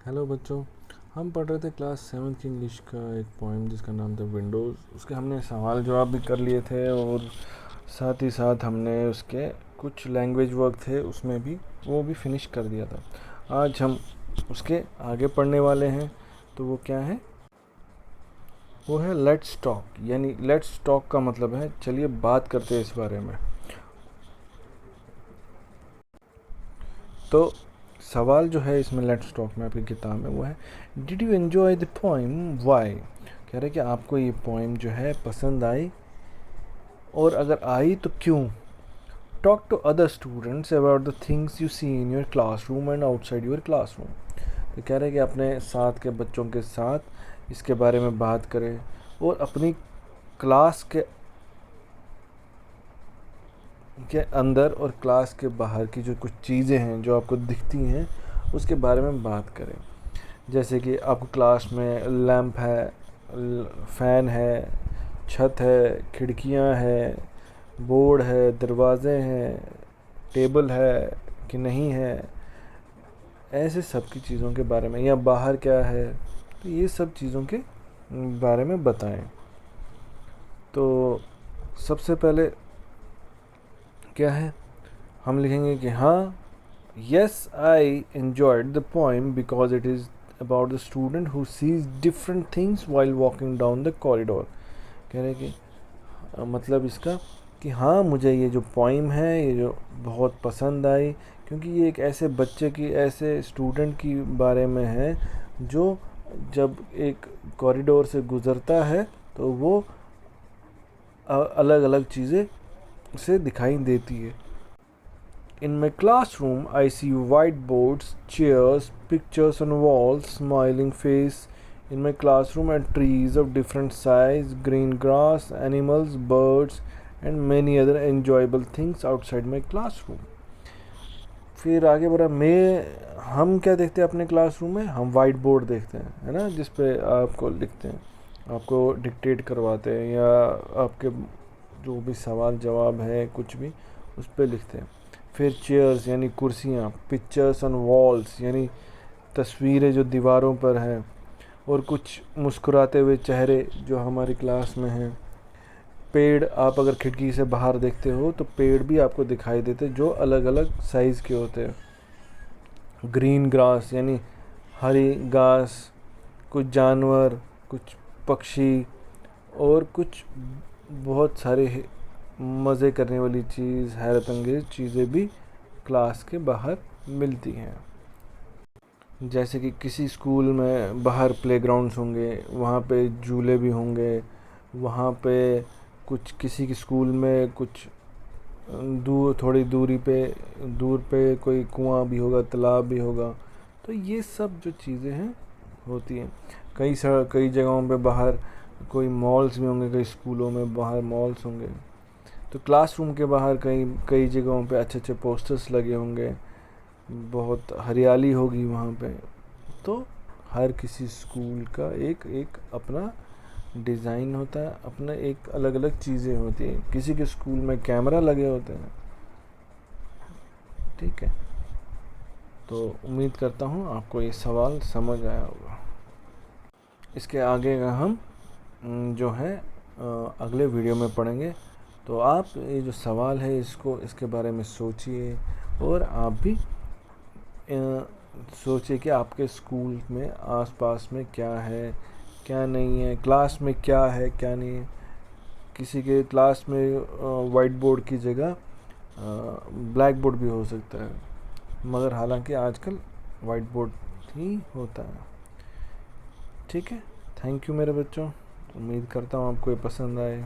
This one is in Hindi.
हेलो बच्चों, हम पढ़ रहे थे क्लास 7 की इंग्लिश का एक पोएम जिसका नाम था विंडोज़। उसके हमने सवाल जवाब भी कर लिए थे और साथ ही साथ हमने उसके कुछ लैंग्वेज वर्क थे उसमें भी वो भी फिनिश कर दिया था। आज हम उसके आगे पढ़ने वाले हैं। तो वो क्या है? वो है लेट्स टॉक। यानी लेट्स टॉक का मतलब है चलिए बात करते हैं इस बारे में। तो सवाल जो है इसमें लेट्स टॉक में आपकी किताब में वो है, did you enjoy the poem, why? कह रहे कि आपको ये पोएम जो है पसंद आई, और अगर आई तो क्यों? Talk to other students about the things you see in your classroom and outside your classroom. तो कह रहे हैं कि अपने साथ के बच्चों के साथ इसके बारे में बात करें और अपनी क्लास के अंदर और क्लास के बाहर की जो कुछ चीज़ें हैं जो आपको दिखती हैं उसके बारे में बात करें। जैसे कि आपको क्लास में लैंप है, फ़ैन है, छत है, खिड़कियां है, बोर्ड है, दरवाजे हैं, टेबल है कि नहीं है, ऐसे सब की चीज़ों के बारे में, या बाहर क्या है, तो ये सब चीज़ों के बारे में बताएं। तो सबसे पहले क्या है, हम लिखेंगे कि हाँ, yes I enjoyed the poem because it is about the student who seize different things while walking down the corridor. कह रहे कि मतलब इसका कि हाँ, मुझे ये जो पोइम है ये जो बहुत पसंद आई, क्योंकि ये एक ऐसे बच्चे की, ऐसे स्टूडेंट की बारे में है जो जब एक कॉरिडोर से गुज़रता है तो वो अलग अलग चीज़ें उसे दिखाई देती है। In my classroom, I see whiteboards, chairs, pictures on walls, smiling face in my classroom, and trees of different size, green grass, animals, birds, and many other enjoyable things outside my classroom. फिर आगे बढ़ा, मैं हम क्या देखते हैं अपने क्लासरूम में? हम वाइट बोर्ड देखते हैं, है ना, जिस पे आपको लिखते हैं, आपको डिक्टेट करवाते हैं, या आपके जो भी सवाल जवाब है कुछ भी उस पे लिखते हैं। फिर चेयर्स यानी कुर्सियाँ, पिक्चर्स ऑन वॉल्स यानी तस्वीरें जो दीवारों पर हैं, और कुछ मुस्कुराते हुए चेहरे जो हमारी क्लास में हैं। पेड़, आप अगर खिड़की से बाहर देखते हो तो पेड़ भी आपको दिखाई देते जो अलग अलग साइज़ के होते हैं। ग्रीन ग्रास यानी हरी घास, कुछ जानवर, कुछ पक्षी, और कुछ बहुत सारे मज़े करने वाली चीज़, हैरत अंगेज़ चीज़ें भी क्लास के बाहर मिलती हैं। जैसे कि किसी स्कूल में बाहर प्लेग्राउंड्स होंगे, वहाँ पे झूले भी होंगे, वहाँ पे कुछ किसी के स्कूल में कुछ दूर, थोड़ी दूर पे कोई कुआं भी होगा, तालाब भी होगा। तो ये सब जो चीज़ें हैं होती हैं। कई जगहों पे बाहर कोई मॉल्स भी होंगे, कई स्कूलों में बाहर मॉल्स होंगे। तो क्लासरूम के बाहर कई कई जगहों पे अच्छे अच्छे पोस्टर्स लगे होंगे, बहुत हरियाली होगी वहाँ पे। तो हर किसी स्कूल का एक एक अपना डिज़ाइन होता है, अपना एक अलग अलग चीज़ें होती हैं। किसी के स्कूल में कैमरा लगे होते हैं। ठीक है, तो उम्मीद करता हूँ आपको ये सवाल समझ आया होगा। इसके आगे का हम जो है अगले वीडियो में पढ़ेंगे। तो आप ये जो सवाल है इसके बारे में सोचिए, और आप भी सोचिए कि आपके स्कूल में आसपास में क्या है, क्या नहीं है, क्लास में क्या है, क्या नहीं है। किसी के क्लास में वाइट बोर्ड की जगह ब्लैक बोर्ड भी हो सकता है, मगर हालांकि आजकल वाइट बोर्ड ही होता है। ठीक है, थैंक यू मेरे बच्चों, उम्मीद करता हूँ आपको ये पसंद आए।